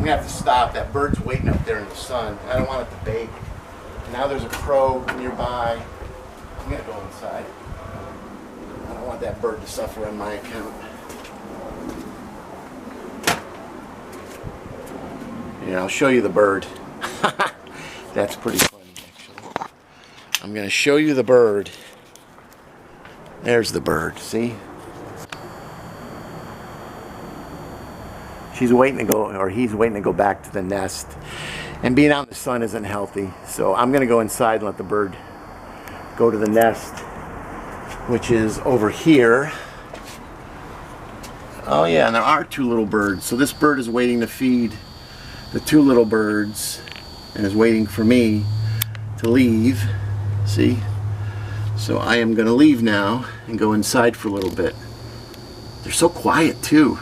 gonna have to stop. That bird's waiting up there in the sun. I don't want it to bake. Now there's a crow nearby. I'm gonna go inside. I don't want that bird to suffer on my account. Yeah, I'll show you the bird. That's pretty funny, actually. I'm gonna show you the bird. There's the bird, see? She's waiting to go, or he's waiting to go back to the nest. And being out in the sun isn't healthy. So I'm gonna go inside and let the bird go to the nest, which is over here. Oh yeah, and there are two little birds. So this bird is waiting to feed the two little birds and is waiting for me to leave. See? So I am gonna leave now and go inside for a little bit. They're so quiet too.